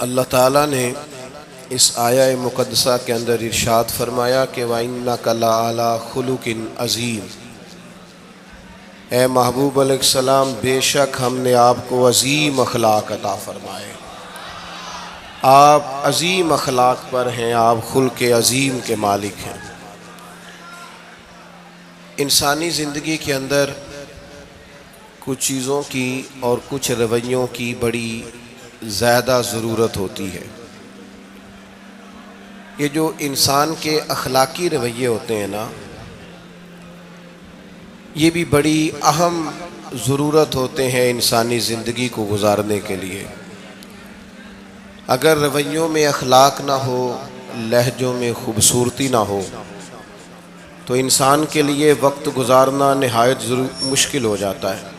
اللہ تعالیٰ نے اس آیہ مقدسہ کے اندر ارشاد فرمایا کہ وَإِنَّكَ لَعَلَىٰ خُلُقٍ عَظِيمٍ، اے محبوب علیہ السلام بے شک ہم نے آپ کو عظیم اخلاق عطا فرمائے، آپ عظیم اخلاق پر ہیں، آپ خلق عظیم کے مالک ہیں۔ انسانی زندگی کے اندر کچھ چیزوں کی اور کچھ رویوں کی بڑی زیادہ ضرورت ہوتی ہے۔ یہ جو انسان کے اخلاقی رویے ہوتے ہیں نا، یہ بھی بڑی اہم ضرورت ہوتے ہیں انسانی زندگی کو گزارنے کے لیے۔ اگر رویوں میں اخلاق نہ ہو، لہجوں میں خوبصورتی نہ ہو، تو انسان کے لیے وقت گزارنا نہایت مشکل ہو جاتا ہے۔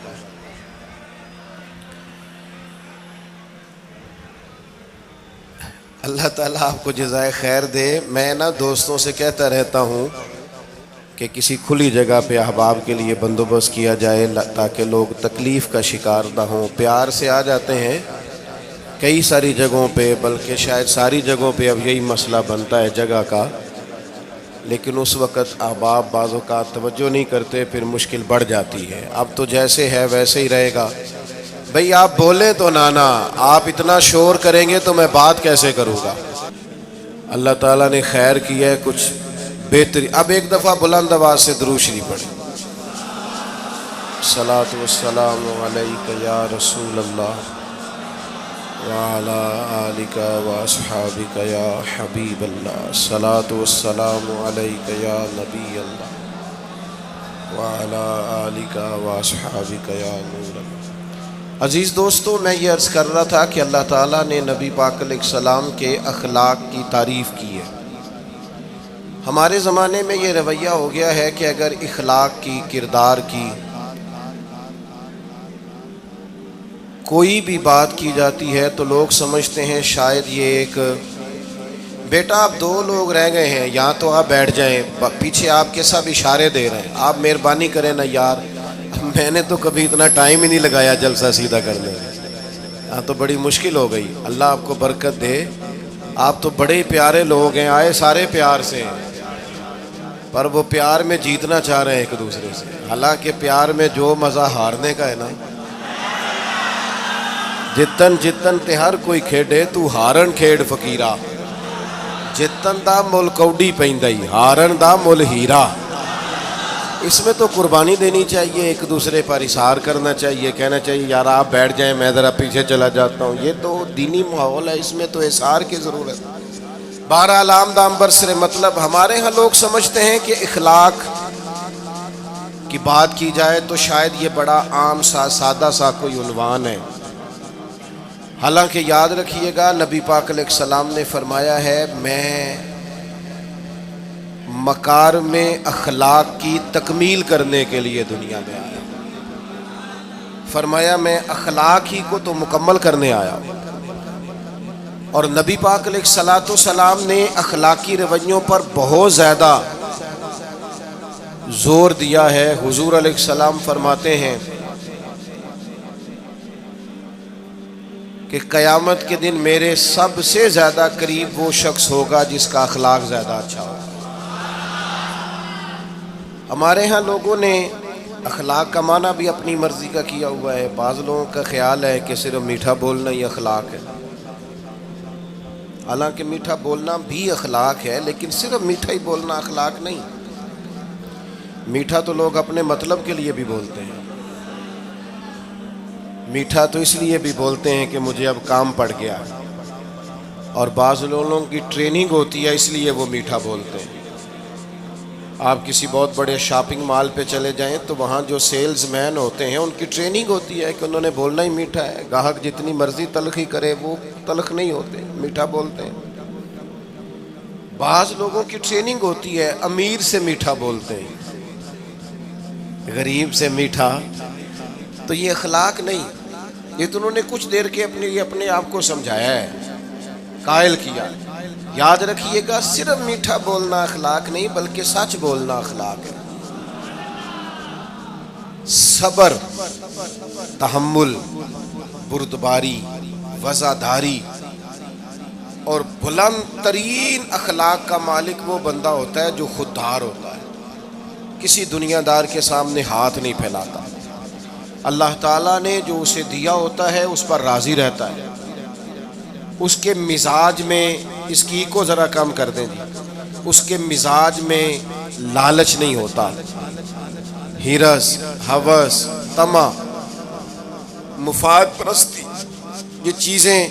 اللہ تعالیٰ آپ کو جزائے خیر دے۔ میں دوستوں سے کہتا رہتا ہوں کہ کسی کھلی جگہ پہ احباب کے لیے بندوبست کیا جائے تاکہ لوگ تکلیف کا شکار نہ ہوں۔ پیار سے آ جاتے ہیں کئی ساری جگہوں پہ، بلکہ شاید ساری جگہوں پہ اب یہی مسئلہ بنتا ہے جگہ کا، لیکن اس وقت احباب بعض اوقات توجہ نہیں کرتے، پھر مشکل بڑھ جاتی ہے۔ اب تو جیسے ہے ویسے ہی رہے گا۔ بھئی آپ بولیں تو نانا، آپ اتنا شور کریں گے تو میں بات کیسے کروں گا؟ اللہ تعالیٰ نے خیر کیا ہے، کچھ بہتری۔ اب ایک دفعہ بلند آواز سے درود شریف پڑھیں۔ الصلاۃ والسلام علیک یا رسول اللہ وعلی آلک واصحابک یا حبیب اللہ، الصلاۃ والسلام علیک یا نبی اللہ وعلی آلک واصحابک یا نور اللہ۔ عزیز دوستو، میں یہ عرض کر رہا تھا کہ اللہ تعالیٰ نے نبی پاک علیہ السلام کے اخلاق کی تعریف کی ہے۔ ہمارے زمانے میں یہ رویہ ہو گیا ہے کہ اگر اخلاق کی، کردار کی کوئی بھی بات کی جاتی ہے تو لوگ سمجھتے ہیں شاید یہ ایک بیٹا آپ دو لوگ رہ گئے ہیں، یہاں تو آپ بیٹھ جائیں، پیچھے آپ کے سب اشارے دے رہے ہیں، آپ مہربانی کریں نا یار، میں نے تو کبھی اتنا ٹائم ہی نہیں لگایا جلسہ سیدھا کرنے میں، ہاں تو بڑی مشکل ہو گئی۔ اللہ آپ کو برکت دے، آپ تو بڑے پیارے لوگ ہیں، آئے سارے پیار سے ہیں، پر وہ پیار میں جیتنا چاہ رہے ہیں ایک دوسرے سے، حالانکہ پیار میں جو مزہ ہارنے کا ہے نا، جتن جتن تے ہر کوئی کھیڈے تو ہارن کھیڈ فقیرا، جتن دا مل کوڈی پیندائی ہارن دا مل ہیرا۔ اس میں تو قربانی دینی چاہیے، ایک دوسرے پر اظہار کرنا چاہیے، کہنا چاہیے یار آپ بیٹھ جائیں میں ذرا پیچھے چلا جاتا ہوں۔ یہ تو دینی ماحول ہے، اس میں تو اظہار کی ضرورت ہے۔ بہرحال آمدام برسر مطلب، ہمارے ہاں لوگ سمجھتے ہیں کہ اخلاق کی بات کی جائے تو شاید یہ بڑا عام سا سادہ سا کوئی عنوان ہے، حالانکہ یاد رکھیے گا نبی پاک علیہ السلام نے فرمایا ہے میں مکارم اخلاق کی تکمیل کرنے کے لیے دنیا میں آیا، فرمایا میں اخلاق ہی کو تو مکمل کرنے آیا۔ اور نبی پاک علیہ السلام نے اخلاقی رویوں پر بہت زیادہ زور دیا ہے۔ حضور علیہ السلام فرماتے ہیں کہ قیامت کے دن میرے سب سے زیادہ قریب وہ شخص ہوگا جس کا اخلاق زیادہ اچھا ہوگا۔ ہمارے ہاں لوگوں نے اخلاق کا معنی بھی اپنی مرضی کا کیا ہوا ہے۔ بعض لوگوں کا خیال ہے کہ صرف میٹھا بولنا ہی اخلاق ہے، حالانکہ میٹھا بولنا بھی اخلاق ہے، لیکن صرف میٹھا ہی بولنا اخلاق نہیں۔ میٹھا تو لوگ اپنے مطلب کے لیے بھی بولتے ہیں، میٹھا تو اس لیے بھی بولتے ہیں کہ مجھے اب کام پڑ گیا، اور بعض لوگوں کی ٹریننگ ہوتی ہے اس لیے وہ میٹھا بولتے ہیں۔ آپ کسی بہت بڑے شاپنگ مال پہ چلے جائیں تو وہاں جو سیلز مین ہوتے ہیں ان کی ٹریننگ ہوتی ہے کہ انہوں نے بولنا ہی میٹھا ہے، گاہک جتنی مرضی تلخی کرے وہ تلخ نہیں ہوتے، میٹھا بولتے ہیں۔ بعض لوگوں کی ٹریننگ ہوتی ہے امیر سے میٹھا بولتے ہیں، غریب سے میٹھا، تو یہ اخلاق نہیں، یہ تو انہوں نے کچھ دیر کے اپنے آپ کو سمجھایا ہے، قائل کیا۔ یاد رکھیے گا صرف میٹھا بولنا اخلاق نہیں بلکہ سچ بولنا اخلاق ہے۔ صبر، تحمل، بردباری، وفاداری، اور بلند ترین اخلاق کا مالک وہ بندہ ہوتا ہے جو خوددار ہوتا ہے، کسی دنیا دار کے سامنے ہاتھ نہیں پھیلاتا، اللہ تعالیٰ نے جو اسے دیا ہوتا ہے اس پر راضی رہتا ہے، اس کے مزاج میں، اس کی کو ذرا کم کر دیں جی، اس کے مزاج میں لالچ نہیں ہوتا، ہرس، ہوس، طمع، مفاد پرستی، یہ چیزیں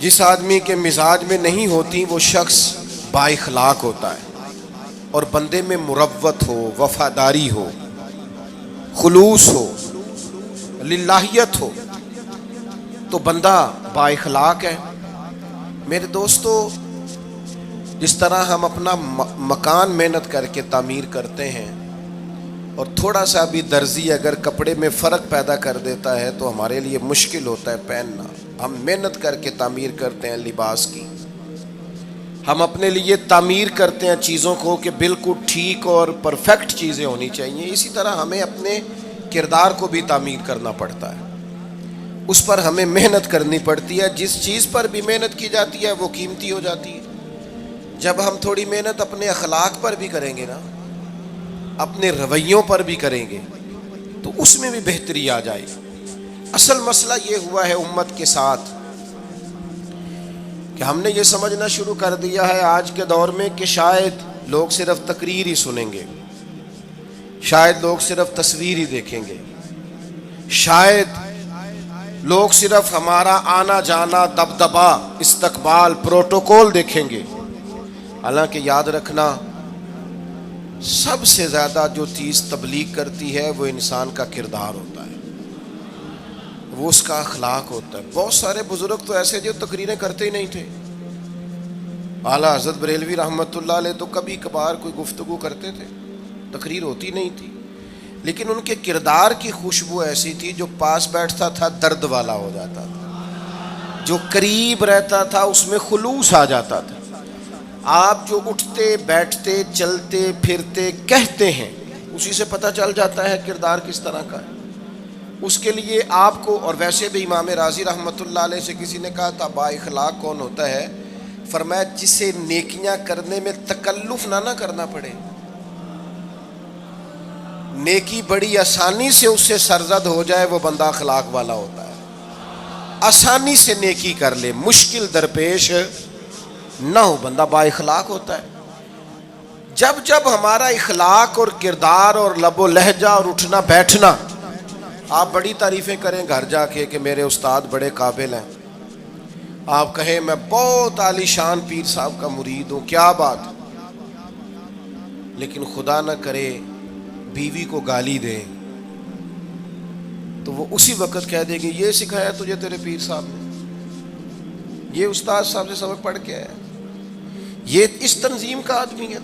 جس آدمی کے مزاج میں نہیں ہوتی وہ شخص با اخلاق ہوتا ہے، اور بندے میں مروت ہو، وفاداری ہو، خلوص ہو، للہیت ہو تو بندہ با اخلاق ہے۔ میرے دوستو، جس طرح ہم اپنا مکان محنت کر کے تعمیر کرتے ہیں، اور تھوڑا سا بھی درزی اگر کپڑے میں فرق پیدا کر دیتا ہے تو ہمارے لیے مشکل ہوتا ہے پہننا، ہم محنت کر کے تعمیر کرتے ہیں لباس کی، ہم اپنے لیے تعمیر کرتے ہیں چیزوں کو کہ بالکل ٹھیک اور پرفیکٹ چیزیں ہونی چاہیے، اسی طرح ہمیں اپنے کردار کو بھی تعمیر کرنا پڑتا ہے، اس پر ہمیں محنت کرنی پڑتی ہے، جس چیز پر بھی محنت کی جاتی ہے وہ قیمتی ہو جاتی ہے۔ جب ہم تھوڑی محنت اپنے اخلاق پر بھی کریں گے نا، اپنے رویوں پر بھی کریں گے تو اس میں بھی بہتری آ جائے گی۔ اصل مسئلہ یہ ہوا ہے امت کے ساتھ کہ ہم نے یہ سمجھنا شروع کر دیا ہے آج کے دور میں کہ شاید لوگ صرف تقریر ہی سنیں گے، شاید لوگ صرف تصویر ہی دیکھیں گے، شاید لوگ صرف ہمارا آنا جانا، دبدبا، استقبال، پروٹوکول دیکھیں گے۔ حالانکہ یاد رکھنا، سب سے زیادہ جو چیز تبلیغ کرتی ہے وہ انسان کا کردار ہوتا ہے، وہ اس کا اخلاق ہوتا ہے۔ بہت سارے بزرگ تو ایسے جو تقریریں کرتے ہی نہیں تھے، اعلیٰ حضرت بریلوی رحمۃ اللہ علیہ تو کبھی کبھار کوئی گفتگو کرتے تھے، تقریر ہوتی نہیں تھی، لیکن ان کے کردار کی خوشبو ایسی تھی جو پاس بیٹھتا تھا درد والا ہو جاتا تھا، جو قریب رہتا تھا اس میں خلوص آ جاتا تھا۔ آپ جو اٹھتے بیٹھتے چلتے پھرتے کہتے ہیں اسی سے پتہ چل جاتا ہے کردار کس طرح کا ہے۔ اس کے لیے آپ کو، اور ویسے بھی امام راضی رحمۃ اللہ علیہ سے کسی نے کہا تھا با اخلاق کون ہوتا ہے؟ فرمایا جسے نیکیاں کرنے میں تکلف نہ کرنا پڑے، نیکی بڑی آسانی سے اس سے سرزد ہو جائے، وہ بندہ اخلاق والا ہوتا ہے۔ آسانی سے نیکی کر لے، مشکل درپیش نہ ہو، بندہ با اخلاق ہوتا ہے۔ جب جب ہمارا اخلاق اور کردار اور لب و لہجہ اور اٹھنا بیٹھنا، آپ بڑی تعریفیں کریں گھر جا کے کہ میرے استاد بڑے قابل ہیں، آپ کہیں میں بہت عالی شان پیر صاحب کا مرید ہوں، کیا بات، لیکن خدا نہ کرے بیوی کو گالی دیں تو وہ اسی وقت کہہ دے گی یہ سکھایا تجھے تیرے پیر صاحب نے، یہ استاد صاحب سے سبق پڑھ کے آیا، یہ اس تنظیم کا آدمی ہے۔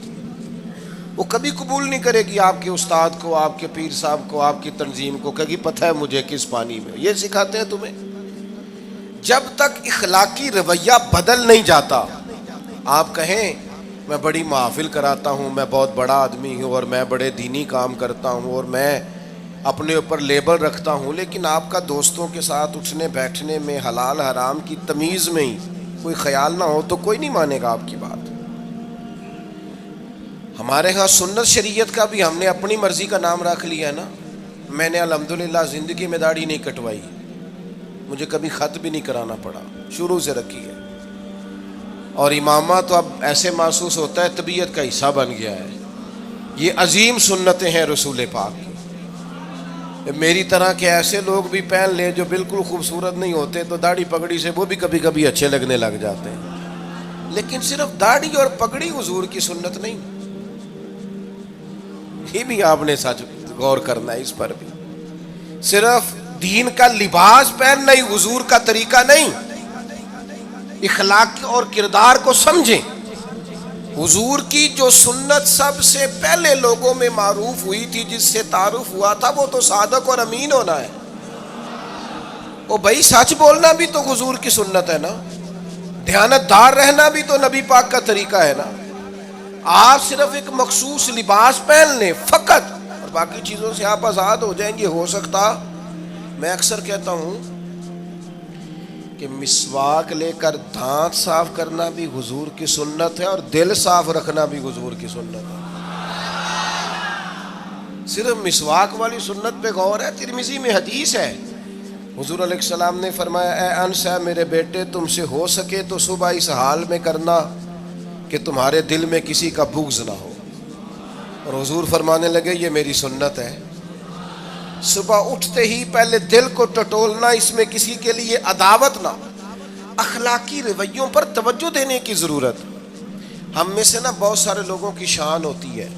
وہ کبھی قبول نہیں کرے گی آپ کے استاد کو، آپ کے پیر صاحب کو، آپ کی تنظیم کو، کہے گی پتہ ہے مجھے کس پانی میں یہ سکھاتے ہیں تمہیں۔ جب تک اخلاقی رویہ بدل نہیں جاتا، آپ کہیں میں بڑی محافل کراتا ہوں، میں بہت بڑا آدمی ہوں اور میں بڑے دینی کام کرتا ہوں اور میں اپنے اوپر لیبل رکھتا ہوں، لیکن آپ کا دوستوں کے ساتھ اٹھنے بیٹھنے میں حلال حرام کی تمیز میں ہی کوئی خیال نہ ہو تو کوئی نہیں مانے گا آپ کی بات۔ ہمارے ہاں سنت شریعت کا بھی ہم نے اپنی مرضی کا نام رکھ لیا ہے نا۔ میں نے الحمدللہ زندگی میں داڑھی نہیں کٹوائی، مجھے کبھی خط بھی نہیں کرانا پڑا، شروع سے رکھی ہے، اور امامہ تو اب ایسے محسوس ہوتا ہے طبیعت کا حصہ بن گیا ہے۔ یہ عظیم سنتیں ہیں رسول پاک کی۔ میری طرح کے ایسے لوگ بھی پہن لیں جو بالکل خوبصورت نہیں ہوتے تو داڑھی پگڑی سے وہ بھی کبھی کبھی اچھے لگنے لگ جاتے ہیں، لیکن صرف داڑھی اور پگڑی حضور کی سنت نہیں، یہ بھی آپ نے سچ غور کرنا ہے اس پر بھی۔ صرف دین کا لباس پہننا ہی حضور کا طریقہ نہیں، اخلاق اور کردار کو سمجھیں۔ حضور کی جو سنت سب سے پہلے لوگوں میں معروف ہوئی تھی، جس سے تعارف ہوا تھا، وہ تو صادق اور امین ہونا ہے۔ وہ بھائی سچ بولنا بھی تو حضور کی سنت ہے نا، دیانت دار رہنا بھی تو نبی پاک کا طریقہ ہے نا۔ آپ صرف ایک مخصوص لباس پہن لیں فقط اور باقی چیزوں سے آپ آزاد ہو جائیں گے۔ ہو سکتا، میں اکثر کہتا ہوں کہ مسواک لے کر دانت صاف کرنا بھی حضور کی سنت ہے اور دل صاف رکھنا بھی حضور کی سنت ہے. صرف مسواک والی سنت پہ غور ہے. ترمذی میں حدیث ہے, حضور علیہ السلام نے فرمایا اے انس ہے میرے بیٹے, تم سے ہو سکے تو صبح اس حال میں کرنا کہ تمہارے دل میں کسی کا بغض نہ ہو. اور حضور فرمانے لگے یہ میری سنت ہے. صبح اٹھتے ہی پہلے دل کو ٹٹولنا, اس میں کسی کے لیے عداوت نہ. اخلاقی رویوں پر توجہ دینے کی ضرورت. ہم میں سے نا بہت سارے لوگوں کی شان ہوتی ہے,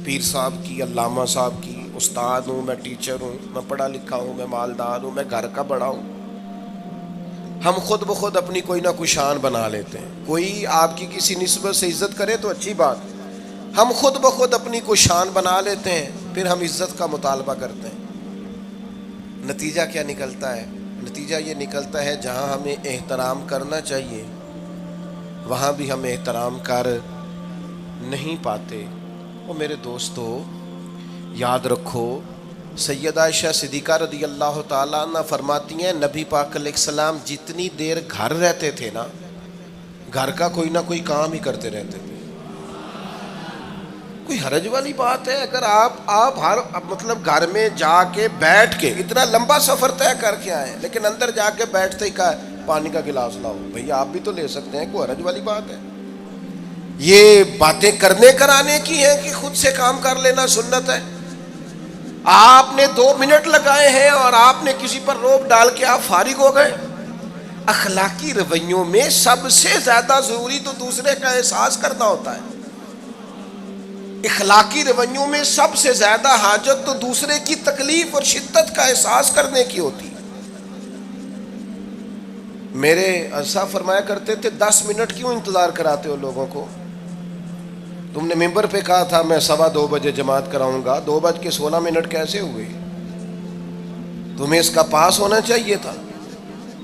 پیر صاحب کی, علامہ صاحب کی, استاد ہوں, میں ٹیچر ہوں, میں پڑھا لکھا ہوں, میں مالدار ہوں, میں گھر کا بڑا ہوں. ہم خود بخود اپنی کوئی نہ کوئی شان بنا لیتے ہیں. کوئی آپ کی کسی نسبت سے عزت کرے تو اچھی بات, ہم خود بخود اپنی کوئی شان بنا لیتے ہیں, پھر ہم عزت کا مطالبہ کرتے ہیں. نتیجہ کیا نکلتا ہے؟ نتیجہ یہ نکلتا ہے جہاں ہمیں احترام کرنا چاہیے وہاں بھی ہم احترام کر نہیں پاتے. اور میرے دوستو یاد رکھو, سیدہ عائشہ صدیقہ رضی اللہ تعالیٰ عنہ فرماتی ہیں نبی پاک علیہ السلام جتنی دیر گھر رہتے تھے نا, گھر کا کوئی نہ کوئی کام ہی کرتے رہتے تھے. کوئی حرج والی بات ہے اگر آپ ہر مطلب گھر میں جا کے بیٹھ کے اتنا لمبا سفر طے کر کے آئے لیکن اندر جا کے بیٹھتے ہی کہا پانی کا گلاس لاؤ. بھئی آپ بھی تو لے سکتے ہیں, کوئی حرج والی بات ہے؟ یہ باتیں کرنے کرانے کی ہیں کہ خود سے کام کر لینا سنت ہے؟ آپ نے 2 منٹ لگائے ہیں اور آپ نے کسی پر روب ڈال کے آپ فارغ ہو گئے. اخلاقی رویوں میں سب سے زیادہ ضروری تو دوسرے کا احساس کرنا ہوتا ہے. اخلاقی رویوں میں سب سے زیادہ حاجت تو دوسرے کی تکلیف اور شدت کا احساس کرنے کی ہوتی ہے. میرے اسا فرمایا کرتے تھے 10 منٹ کیوں انتظار کراتے ہو لوگوں کو؟ تم نے ممبر پہ کہا تھا میں 2:15 بجے جماعت کراؤں گا, 2:16 کیسے ہوئے؟ تمہیں اس کا پاس ہونا چاہیے تھا,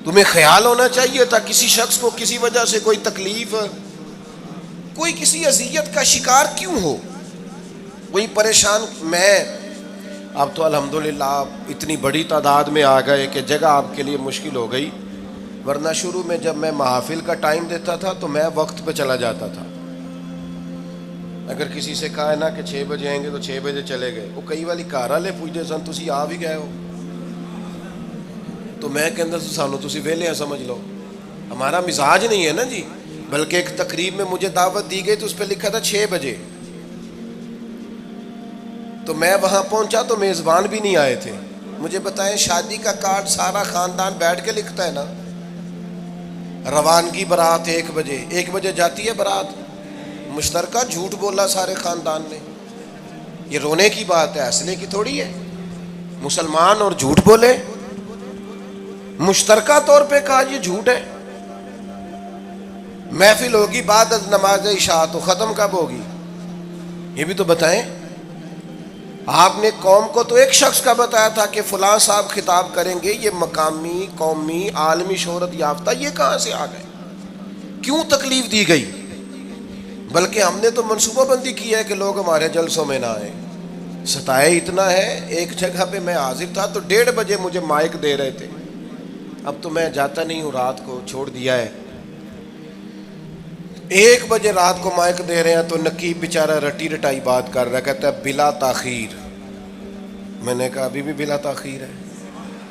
تمہیں خیال ہونا چاہیے تھا کسی شخص کو کسی وجہ سے کوئی تکلیف, کوئی کسی اذیت کا شکار کیوں ہو, کوئی پریشان. میں اب تو الحمدللہ آپ اتنی بڑی تعداد میں آ گئے کہ جگہ آپ کے لیے مشکل ہو گئی, ورنہ شروع میں جب میں محافل کا ٹائم دیتا تھا تو میں وقت پہ چلا جاتا تھا. اگر کسی سے کہا ہے نا کہ 6 بجے آئیں گے تو 6 بجے چلے گئے. وہ کئی والی گھر والے پوچھتے سن تسی آ بھی گئے ہو, تو میں کہندا سانو تسی ویلے ہیں سمجھ لو. ہمارا مزاج نہیں ہے نا جی. بلکہ ایک تقریب میں مجھے دعوت دی گئی تو اس پہ لکھا تھا 6 بجے, تو میں وہاں پہنچا تو میزبان بھی نہیں آئے تھے. مجھے بتائیں شادی کا کارڈ سارا خاندان بیٹھ کے لکھتا ہے نا, روانگی برات 1 بجے, 1 بجے جاتی ہے برات, مشترکہ جھوٹ بولا سارے خاندان نے. یہ رونے کی بات ہے, ہنسنے کی تھوڑی ہے. مسلمان اور جھوٹ بولے, مشترکہ طور پہ کہا یہ جھوٹ ہے. محفل ہوگی بعد از نماز عشاء, تو ختم کب ہوگی یہ بھی تو بتائیں. آپ نے قوم کو تو ایک شخص کا بتایا تھا کہ فلاں صاحب خطاب کریں گے, یہ مقامی, قومی, عالمی شہرت یافتہ, یہ کہاں سے آ گئے؟ کیوں تکلیف دی گئی؟ بلکہ ہم نے تو منصوبہ بندی کی ہے کہ لوگ ہمارے جلسوں میں نہ آئیں. ستائے اتنا ہے, ایک جگہ پہ میں حاضر تھا تو 1:30 بجے مجھے مائک دے رہے تھے. اب تو میں جاتا نہیں ہوں, رات کو چھوڑ دیا ہے. 1 بجے رات کو مائک دے رہے ہیں تو نقیب بیچارہ رٹی رٹائی بات کر رہا ہے, کہتا ہے بلا تاخیر. میں نے کہا ابھی بھی بلا تاخیر ہے,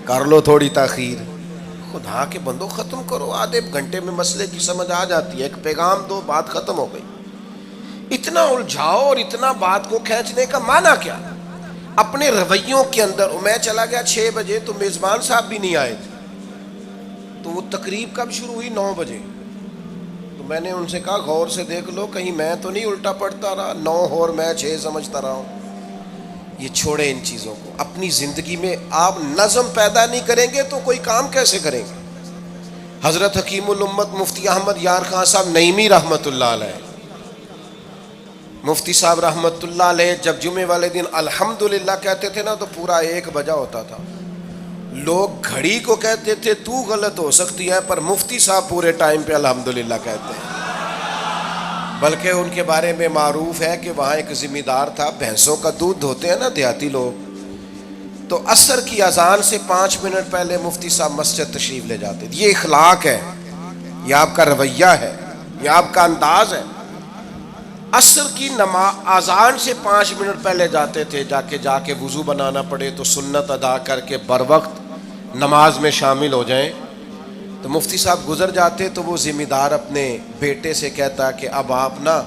کر لو تھوڑی تاخیر. خدا کے بندو ختم کرو, آدھے گھنٹے میں مسئلے کی سمجھ آ جاتی ہے, ایک پیغام دو, بات ختم ہو گئی. اتنا الجھاؤ اور اتنا بات کو کھینچنے کا معنی کیا؟ اپنے رویوں کے اندر. میں چلا گیا 6 بجے تو میزبان صاحب بھی نہیں آئے تھے, تو وہ تقریب کب شروع ہوئی؟ 9 بجے. تو میں نے ان سے کہا غور سے دیکھ لو کہیں میں تو نہیں الٹا پڑتا رہا, 9 اور میں 6 سمجھتا رہا ہوں. یہ چھوڑے ان چیزوں کو. اپنی زندگی میں آپ نظم پیدا نہیں کریں گے تو کوئی کام کیسے کریں گے؟ حضرت حکیم الامت مفتی احمد یار خان صاحب نعیمی رحمۃ اللہ علیہ, مفتی صاحب رحمۃ اللہ علیہ, جب جمعے والے دن الحمدللہ کہتے تھے نا تو پورا 1 بجا ہوتا تھا. لوگ گھڑی کو کہتے تھے تو غلط ہو سکتی ہے, پر مفتی صاحب پورے ٹائم پہ الحمدللہ کہتے ہیں. بلکہ ان کے بارے میں معروف ہے کہ وہاں ایک ذمہ دار تھا, بھینسوں کا دودھ دھوتے ہیں نا دیہاتی لوگ, تو عصر کی اذان سے 5 منٹ پہلے مفتی صاحب مسجد تشریف لے جاتے تھے. یہ اخلاق ہے, یہ آپ کا رویہ ہے, یہ آپ کا انداز ہے. عصر کی اذان سے 5 منٹ پہلے جاتے تھے, جا کے وضو بنانا پڑے تو سنت ادا کر کے بر وقت نماز میں شامل ہو جائیں. تو مفتی صاحب گزر جاتے تو وہ ذمہ دار اپنے بیٹے سے کہتا کہ اب آپ نا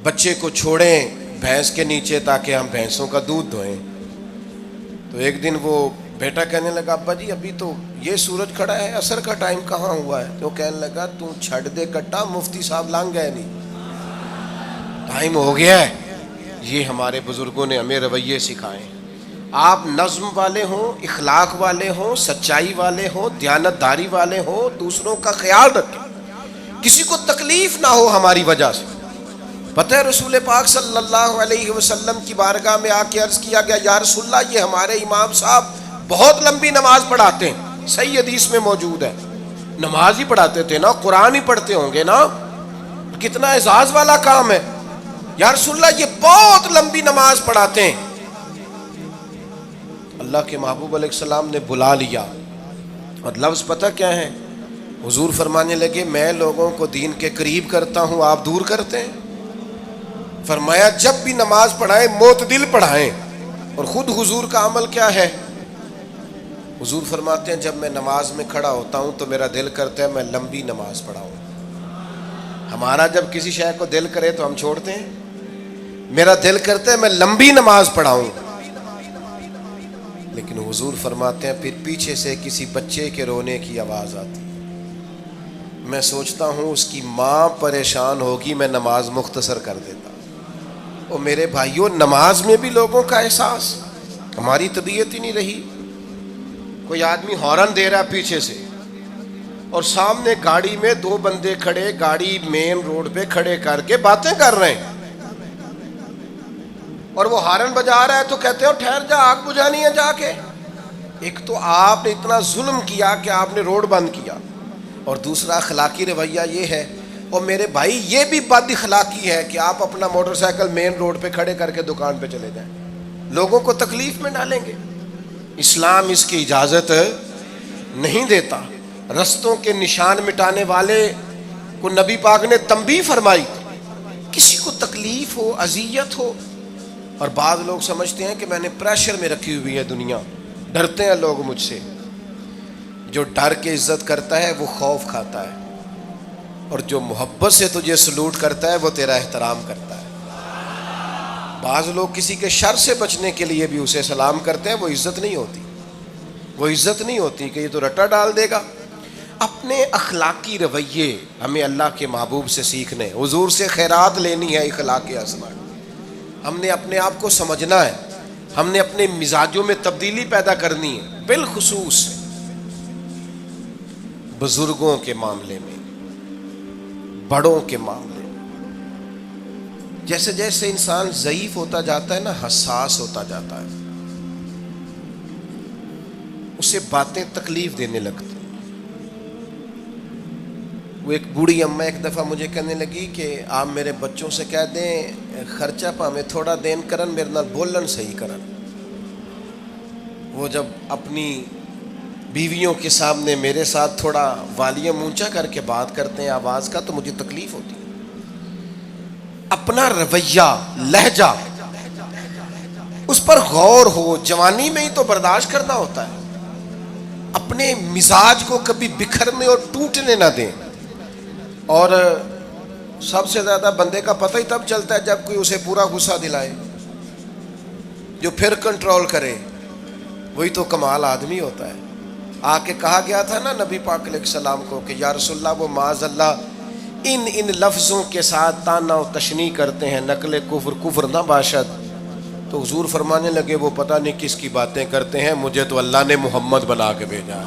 بچے کو چھوڑیں بھینس کے نیچے تاکہ ہم بھینسوں کا دودھ دھوئیں. تو ایک دن وہ بیٹا کہنے لگا ابا جی ابھی تو یہ سورج کھڑا ہے, عصر کا ٹائم کہاں ہوا ہے؟ تو کہنے لگا تو چھڑ دے کٹا, مفتی صاحب لانگ گئے نہیں, ٹائم ہو گیا ہے. یہ ہمارے بزرگوں نے ہمیں رویے سکھائے. آپ نظم والے ہوں, اخلاق والے ہوں, سچائی والے ہوں, دیانت داری والے ہوں, دوسروں کا خیال رکھیں, کسی کو تکلیف نہ ہو ہماری وجہ سے. پتہ ہے رسول پاک صلی اللہ علیہ وسلم کی بارگاہ میں آ کے عرض کیا گیا یا رسول اللہ یہ ہمارے امام صاحب بہت لمبی نماز پڑھاتے ہیں. صحیح حدیث میں موجود ہے, نماز ہی پڑھاتے تھے نا, قرآن ہی پڑھتے ہوں گے نا, کتنا اعزاز والا کام ہے. یا رسول اللہ یہ بہت لمبی نماز پڑھاتے ہیں. اللہ کے محبوب علیہ السلام نے بلا لیا, اور لفظ پتہ کیا ہے؟ حضور فرمانے لگے میں لوگوں کو دین کے قریب کرتا ہوں, آپ دور کرتے ہیں. فرمایا جب بھی نماز پڑھائیں معتدل پڑھائیں. اور خود حضور کا عمل کیا ہے؟ حضور فرماتے ہیں جب میں نماز میں کھڑا ہوتا ہوں تو میرا دل کرتا ہے میں لمبی نماز پڑھاؤں. ہمارا جب کسی شے کو دل کرے تو ہم چھوڑتے ہیں, میرا دل کرتا ہے میں لمبی نماز پڑھاؤں. لیکن حضور فرماتے ہیں پھر پیچھے سے کسی بچے کے رونے کی آواز آتی, میں سوچتا ہوں اس کی ماں پریشان ہوگی, میں نماز مختصر کر دیتا. اور میرے بھائیوں نماز میں بھی لوگوں کا احساس, ہماری طبیعت ہی نہیں رہی. کوئی آدمی ہارن دے رہا پیچھے سے اور سامنے گاڑی میں 2 بندے کھڑے, گاڑی مین روڈ پہ کھڑے کر کے باتیں کر رہے ہیں, اور وہ ہارن بجا رہا ہے تو کہتے ہو ٹھہر جا, آگ بجھانی ہے جا کے. ایک تو آپ نے اتنا ظلم کیا کہ آپ نے روڈ بند کیا, اور دوسرا اخلاقی رویہ یہ ہے. اور میرے بھائی یہ بھی بد اخلاقی ہے کہ آپ اپنا موٹر سائیکل مین روڈ پہ کھڑے کر کے دکان پہ چلے جائیں, لوگوں کو تکلیف میں ڈالیں گے. اسلام اس کی اجازت نہیں دیتا. رستوں کے نشان مٹانے والے کو نبی پاک نے تنبیہ فرمائی, کسی کو تکلیف ہو, اذیت ہو. اور بعض لوگ سمجھتے ہیں کہ میں نے پریشر میں رکھی ہوئی ہے دنیا, ڈرتے ہیں لوگ مجھ سے. جو ڈر کے عزت کرتا ہے وہ خوف کھاتا ہے, اور جو محبت سے تجھے سلوٹ کرتا ہے وہ تیرا احترام کرتا ہے. بعض لوگ کسی کے شر سے بچنے کے لیے بھی اسے سلام کرتے ہیں, وہ عزت نہیں ہوتی, وہ عزت نہیں ہوتی کہ یہ تو رٹا ڈال دے گا. اپنے اخلاقی رویے ہمیں اللہ کے محبوب سے سیکھنے, حضور سے خیرات لینی ہے, اخلاق حسنہ. ہم نے اپنے آپ کو سمجھنا ہے, ہم نے اپنے مزاجوں میں تبدیلی پیدا کرنی ہے, بالخصوص بزرگوں کے معاملے میں, بڑوں کے معاملے میں. جیسے جیسے انسان ضعیف ہوتا جاتا ہے نا, حساس ہوتا جاتا ہے, اسے باتیں تکلیف دینے لگتی. وہ ایک بوڑھی اماں ایک دفعہ مجھے کہنے لگی کہ آپ میرے بچوں سے کہہ دیں خرچہ پامیں تھوڑا دین کرن, میرے نال بولن صحیح کرن. وہ جب اپنی بیویوں کے سامنے میرے ساتھ تھوڑا والیوم اونچا کر کے بات کرتے ہیں آواز کا تو مجھے تکلیف ہوتی ہے. اپنا رویہ, لہجہ, اس پر غور ہو. جوانی میں ہی تو برداشت کرنا ہوتا ہے. اپنے مزاج کو کبھی بکھرنے اور ٹوٹنے نہ دیں. اور سب سے زیادہ بندے کا پتہ ہی تب چلتا ہے جب کوئی اسے پورا غصہ دلائے, جو پھر کنٹرول کرے, وہی تو کمال آدمی ہوتا ہے. آ کے کہا گیا تھا نا نبی پاک علیہ السلام کو کہ یا رسول اللہ وہ معاذ اللہ ان لفظوں کے ساتھ تانا و تشنیع کرتے ہیں, نقل کفر نہ باشد. تو حضور فرمانے لگے وہ پتہ نہیں کس کی باتیں کرتے ہیں, مجھے تو اللہ نے محمد بنا کے بھیجا,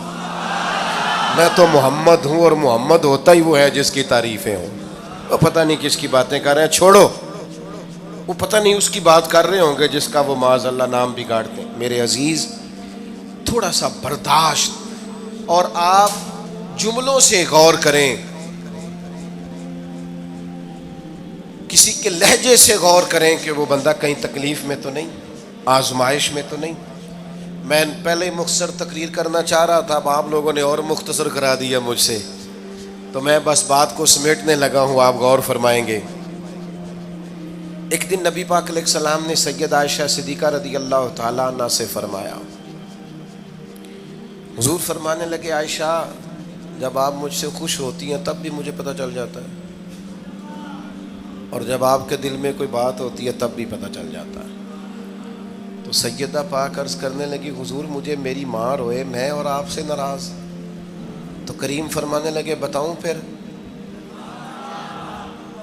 میں تو محمد ہوں, اور محمد ہوتا ہی وہ ہے جس کی تعریفیں ہوں. وہ پتہ نہیں کس کی باتیں کر رہے ہیں, چھوڑو. وہ پتہ نہیں اس کی بات کر رہے ہوں گے جس کا وہ معاذ اللہ نام بگاڑتے ہیں. میرے عزیز تھوڑا سا برداشت, اور آپ جملوں سے غور کریں, کسی کے لہجے سے غور کریں کہ وہ بندہ کہیں تکلیف میں تو نہیں, آزمائش میں تو نہیں. میں پہلے مختصر تقریر کرنا چاہ رہا تھا، اب آپ لوگوں نے اور مختصر کرا دیا مجھ سے، تو میں بس بات کو سمیٹنے لگا ہوں، آپ غور فرمائیں گے۔ ایک دن نبی پاک علیہ السلام نے سید عائشہ صدیقہ رضی اللہ تعالیٰ عنہ سے فرمایا، حضور فرمانے لگے عائشہ جب آپ مجھ سے خوش ہوتی ہیں تب بھی مجھے پتہ چل جاتا ہے، اور جب آپ کے دل میں کوئی بات ہوتی ہے تب بھی پتہ چل جاتا ہے۔ تو سیدہ پاک عرض کرنے لگی حضور مجھے میری ماں روئے میں اور آپ سے ناراض، تو کریم فرمانے لگے بتاؤں پھر؟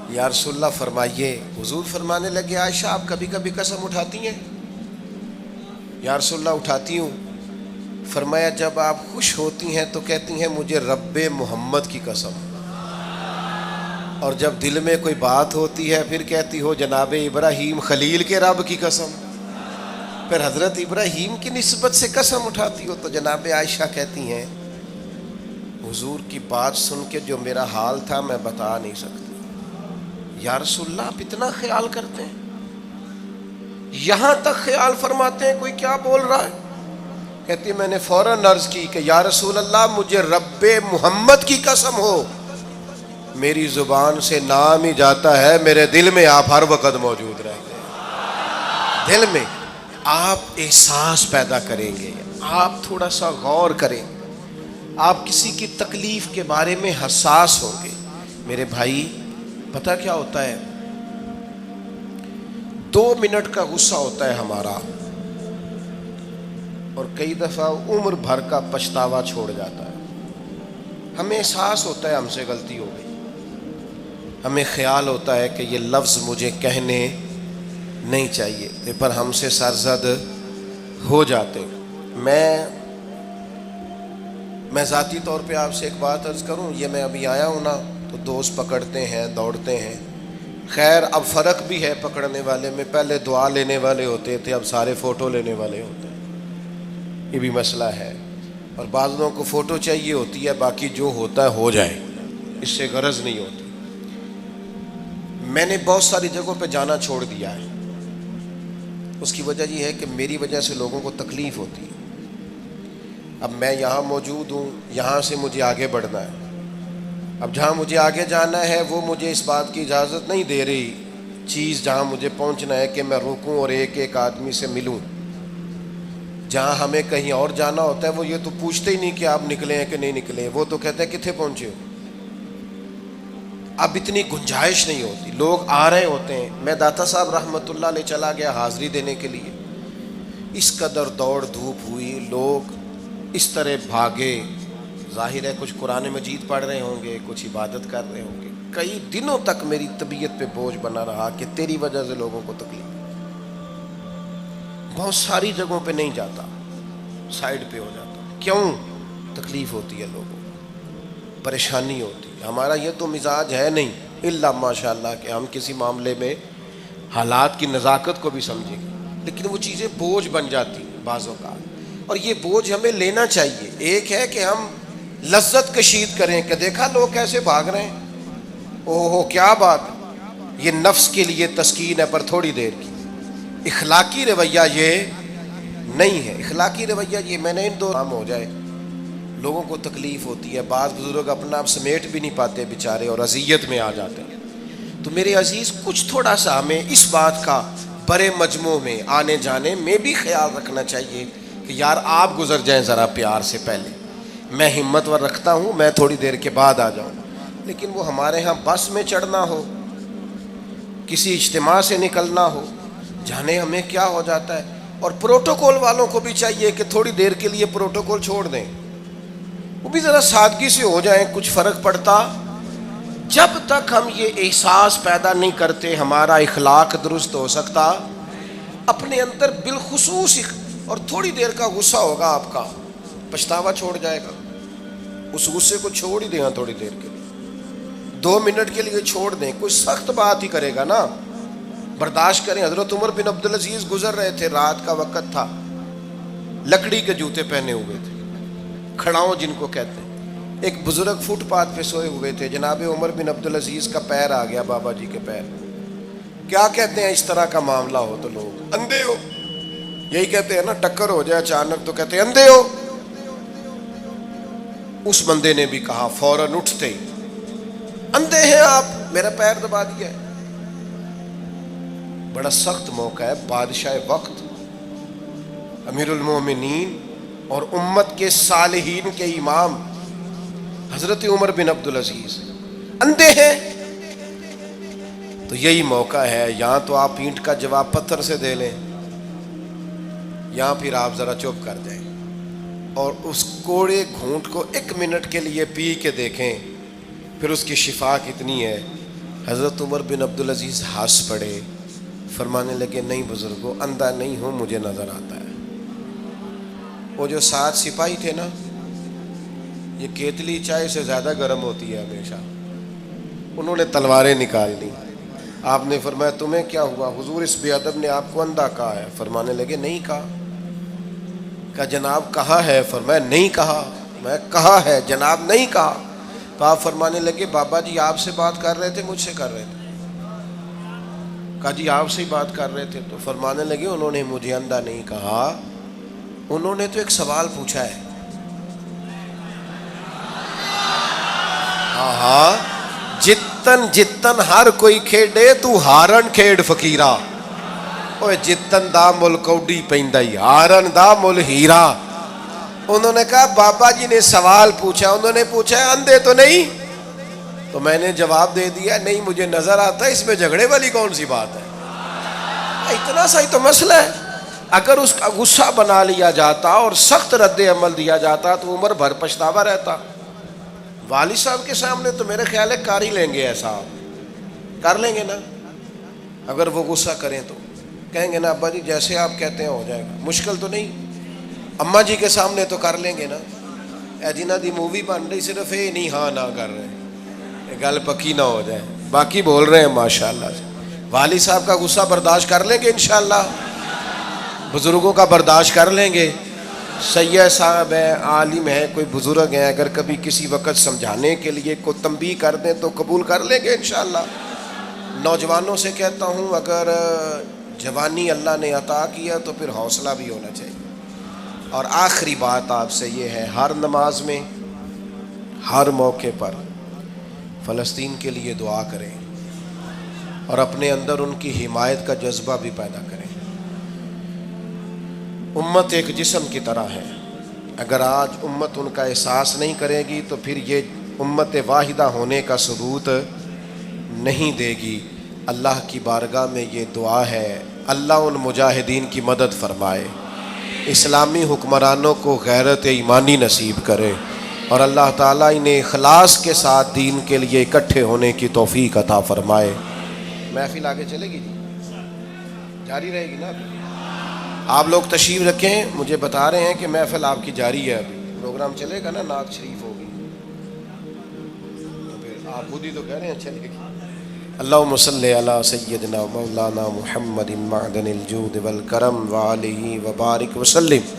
یا رسول اللہ فرمائیے۔ حضور فرمانے لگے عائشہ آپ کبھی کبھی قسم اٹھاتی ہیں؟ یا رسول اللہ اٹھاتی ہوں۔ فرمایا جب آپ خوش ہوتی ہیں تو کہتی ہیں مجھے رب محمد کی قسم، اور جب دل میں کوئی بات ہوتی ہے پھر کہتی ہو جناب ابراہیم خلیل کے رب کی قسم، پھر حضرت ابراہیم کی نسبت سے قسم اٹھاتی ہو۔ تو جناب عائشہ کہتی ہیں حضور کی بات سن کے جو میرا حال تھا میں بتا نہیں سکتی۔ یا رسول اللہ آپ اتنا خیال کرتے ہیں، یہاں تک خیال فرماتے ہیں کوئی کیا بول رہا ہے؟ کہتی میں نے فوراً عرض کی کہ یا رسول اللہ مجھے رب محمد کی قسم ہو، میری زبان سے نام ہی جاتا ہے، میرے دل میں آپ ہر وقت موجود رہتے ہیں۔ دل میں آپ احساس پیدا کریں گے، آپ تھوڑا سا غور کریں، آپ کسی کی تکلیف کے بارے میں حساس ہوں گے۔ میرے بھائی پتہ کیا ہوتا ہے، 2 منٹ کا غصہ ہوتا ہے ہمارا، اور کئی دفعہ عمر بھر کا پچھتاوا چھوڑ جاتا ہے۔ ہمیں احساس ہوتا ہے ہم سے غلطی ہو گئی، ہمیں خیال ہوتا ہے کہ یہ لفظ مجھے کہنے نہیں چاہیے، پر ہم سے سرزد ہو جاتے۔ میں ذاتی طور پہ آپ سے ایک بات عرض کروں، یہ میں ابھی آیا ہوں نا تو دوست پکڑتے ہیں دوڑتے ہیں، خیر اب فرق بھی ہے پکڑنے والے میں، پہلے دعا لینے والے ہوتے تھے اب سارے فوٹو لینے والے ہوتے ہیں، یہ بھی مسئلہ ہے۔ اور بعض لوگوں کو فوٹو چاہیے ہوتی ہے، باقی جو ہوتا ہے ہو جائے، اس سے غرض نہیں ہوتی۔ میں نے بہت ساری جگہوں پہ جانا چھوڑ دیا ہے، اس کی وجہ یہ ہے کہ میری وجہ سے لوگوں کو تکلیف ہوتی ہے۔ اب میں یہاں موجود ہوں، یہاں سے مجھے آگے بڑھنا ہے، اب جہاں مجھے آگے جانا ہے وہ مجھے اس بات کی اجازت نہیں دے رہی چیز جہاں مجھے پہنچنا ہے کہ میں رکوں اور ایک ایک آدمی سے ملوں۔ جہاں ہمیں کہیں اور جانا ہوتا ہے وہ یہ تو پوچھتے ہی نہیں کہ آپ نکلے ہیں کہ نہیں نکلے، وہ تو کہتے ہیں کتنے پہنچے ہو۔ اب اتنی گنجائش نہیں ہوتی، لوگ آ رہے ہوتے ہیں۔ میں داتا صاحب رحمۃ اللہ علیہ چلا گیا حاضری دینے کے لیے، اس قدر دوڑ دھوپ ہوئی، لوگ اس طرح بھاگے، ظاہر ہے کچھ قرآن مجید پڑھ رہے ہوں گے، کچھ عبادت کر رہے ہوں گے۔ کئی دنوں تک میری طبیعت پہ بوجھ بنا رہا کہ تیری وجہ سے لوگوں کو تکلیف۔ بہت ساری جگہوں پہ نہیں جاتا، سائڈ پہ ہو جاتا۔ کیوں؟ تکلیف ہوتی ہے لوگوں کو، پریشانی ہوتی ہے۔ ہمارا یہ تو مزاج ہے نہیں الا ماشاء اللہ کہ ہم کسی معاملے میں حالات کی نزاکت کو بھی سمجھیں گے، لیکن وہ چیزیں بوجھ بن جاتی بعض اوقات، اور یہ بوجھ ہمیں لینا چاہیے۔ ایک ہے کہ ہم لذت کشید کریں کہ دیکھا لوگ کیسے بھاگ رہے ہیں، اوہ کیا بات، یہ نفس کے لیے تسکین ہے پر تھوڑی دیر کی۔ اخلاقی رویہ یہ نہیں ہے، اخلاقی رویہ یہ میں نے ان دو کام ہو جائے، لوگوں کو تکلیف ہوتی ہے، بعض بزرگ اپنا آپ سمیٹ بھی نہیں پاتے بیچارے اور اذیت میں آ جاتے ہیں۔ تو میرے عزیز کچھ تھوڑا سا ہمیں اس بات کا بڑے مجموع میں آنے جانے میں بھی خیال رکھنا چاہیے کہ یار آپ گزر جائیں ذرا پیار سے، پہلے میں ہمت ور رکھتا ہوں، میں تھوڑی دیر کے بعد آ جاؤں۔ لیکن وہ ہمارے ہاں بس میں چڑھنا ہو، کسی اجتماع سے نکلنا ہو، جانے ہمیں کیا ہو جاتا ہے۔ اور پروٹوکول والوں کو بھی چاہیے کہ تھوڑی دیر کے لیے پروٹوکول چھوڑ دیں، وہ بھی ذرا سادگی سے ہو جائیں، کچھ فرق پڑتا۔ جب تک ہم یہ احساس پیدا نہیں کرتے ہمارا اخلاق درست ہو سکتا، اپنے اندر بالخصوص اور تھوڑی دیر کا غصہ ہوگا آپ کا، پچھتاوا چھوڑ جائے گا۔ اس غصے کو چھوڑ ہی دیں تھوڑی دیر کے لیے، 2 منٹ کے لیے چھوڑ دیں، کوئی سخت بات ہی کرے گا نا، برداشت کریں۔ حضرت عمر بن عبدالعزیز گزر رہے تھے، رات کا وقت تھا، لکڑی کے جوتے پہنے ہوئے تھے، کھڑاؤں جن کو کہتے ہیں۔ ایک بزرگ فٹ پاتھ پہ سوئے ہوئے تھے، جناب عمر بن عبدالعزیز کا پیر آ گیا بابا جی کے پیر۔ کیا کہتے ہیں اس طرح کا معاملہ ہو تو لوگ اندھے ہو یہی کہتے ہیں نا، ٹکر ہو جائے اچانک تو کہتے ہیں اندھے ہو. اس بندے نے بھی کہا فوراً اٹھتے ہی، اندھے ہیں آپ، میرا پیر دبا دیا ہے. بڑا سخت موقع ہے. بادشاہ وقت، امیر المومنین اور امت کے صالحین کے امام حضرت عمر بن عبدالعزیز اندھے ہیں. تو یہی موقع ہے، یہاں تو آپ اینٹ کا جواب پتھر سے دے لیں، یہاں پھر آپ ذرا چپ کر جائیں اور اس کوڑے گھونٹ کو 1 منٹ کے لیے پی کے دیکھیں، پھر اس کی شفا کتنی ہے. حضرت عمر بن عبدالعزیز ہنس پڑے، فرمانے لگے نہیں بزرگوں، اندھا نہیں ہوں، مجھے نظر آتا ہے. وہ جو 7 سپاہی تھے نا، یہ کیتلی چائے سے زیادہ گرم ہوتی ہے ہمیشہ، انہوں نے تلواریں نکال لی. آپ نے فرمایا تمہیں کیا ہوا؟ حضور اس بے ادب نے آپ کو اندھا کہا ہے. فرمانے لگے نہیں کہا. کہا جناب کہا ہے. فرمایا نہیں کہا. میں کہا ہے جناب نہیں کہا. تو آپ فرمانے لگے بابا جی آپ سے بات کر رہے تھے مجھ سے کر رہے تھے؟ کہا جی آپ سے ہی بات کر رہے تھے. تو فرمانے لگے انہوں نے مجھے اندھا نہیں کہا، انہوں نے تو ایک سوال پوچھا ہے. ہاں جتن جتن ہر کوئی کھیڈے تو ہارن کھیڈ فقیرا، اوے جتن دا مل کوڈی پیندا ہی ہارن دا مل ہیرا. انہوں نے کہا بابا جی نے سوال پوچھا، انہوں نے پوچھا ہے اندھے تو نہیں؟ تو میں نے جواب دے دیا نہیں مجھے نظر آتا ہے، اس میں جھگڑے والی کون سی بات ہے؟ اتنا سا ہی تو مسئلہ ہے. اگر اس کا غصہ بنا لیا جاتا اور سخت رد عمل دیا جاتا تو عمر بھر پچھتاوا رہتا. والد صاحب کے سامنے تو میرے خیال ہے کر ہی لیں گے، ایسا کر لیں گے نا. اگر وہ غصہ کریں تو کہیں گے نا ابا جی جیسے آپ کہتے ہیں ہو جائے گا، مشکل تو نہیں. اماں جی کے سامنے تو کر لیں گے نا. اے جنہ دی مووی بن رہی صرف یہ نہیں ہاں نہ کر رہے، یہ گل پکی نہ ہو جائے، باقی بول رہے ہیں ماشاءاللہ سے. والد صاحب کا غصہ برداشت کر لیں گے انشاءاللہ، بزرگوں کا برداشت کر لیں گے. سید صاحب ہیں، عالم ہیں، کوئی بزرگ ہیں، اگر کبھی کسی وقت سمجھانے کے لیے کوئی تنبیہ کر دیں تو قبول کر لیں گے انشاءاللہ. نوجوانوں سے کہتا ہوں اگر جوانی اللہ نے عطا کیا تو پھر حوصلہ بھی ہونا چاہیے. اور آخری بات آپ سے یہ ہے، ہر نماز میں ہر موقع پر فلسطین کے لیے دعا کریں اور اپنے اندر ان کی حمایت کا جذبہ بھی پیدا کریں. امت ایک جسم کی طرح ہے، اگر آج امت ان کا احساس نہیں کرے گی تو پھر یہ امت واحدہ ہونے کا ثبوت نہیں دے گی. اللہ کی بارگاہ میں یہ دعا ہے، اللہ ان مجاہدین کی مدد فرمائے، اسلامی حکمرانوں کو غیرت ایمانی نصیب کرے، اور اللہ تعالیٰ انہیں اخلاص کے ساتھ دین کے لیے اکٹھے ہونے کی توفیق عطا فرمائے. محفل آگے چلے گی جی، جاری رہے گی نا؟ آپ لوگ تشریف رکھیں، مجھے بتا رہے ہیں کہ محفل آپ کی جاری ہے، ابھی پروگرام چلے گا نا، نعت شریف ہوگی تو پھر آپ خود ہی تو کہہ رہے ہیں چلے گی. اللہم صلی علی سیدنا مولانا محمد معدن الجود والکرم وآلہ وبارک وسلم.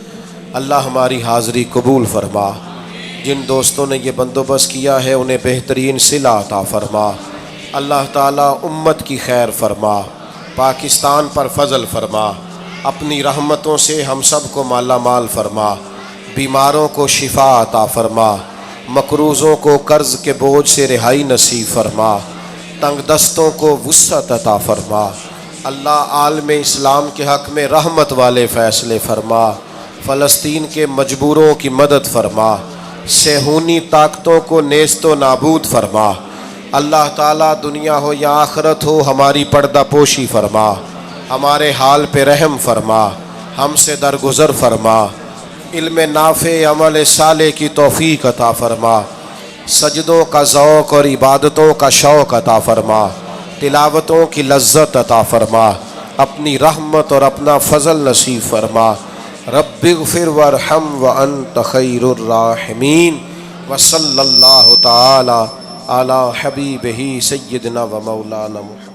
اللہ ہماری حاضری قبول فرما. جن دوستوں نے یہ بندوبست کیا ہے انہیں بہترین صلہ عطا فرما. اللہ تعالیٰ امت کی خیر فرما، پاکستان پر فضل فرما، اپنی رحمتوں سے ہم سب کو مالا مال فرما، بیماروں کو شفا عطا فرما، مقروضوں کو قرض کے بوجھ سے رہائی نصیب فرما، تنگ دستوں کو وسعت عطا فرما. اللہ عالم اسلام کے حق میں رحمت والے فیصلے فرما، فلسطین کے مجبوروں کی مدد فرما، صہیونی طاقتوں کو نیست و نابود فرما. اللہ تعالیٰ دنیا ہو یا آخرت ہو ہماری پردہ پوشی فرما، ہمارے حال پہ رحم فرما، ہم سے درگزر فرما، علم نافع عمل صالح کی توفیق عطا فرما، سجدوں کا ذوق اور عبادتوں کا شوق عطا فرما، تلاوتوں کی لذت عطا فرما، اپنی رحمت اور اپنا فضل نصیب فرما. رب اغفر وارحم وانت خیر الراحمین. وصلی اللہ تعالی علی حبیبہ سیدنا و مولانا محمد.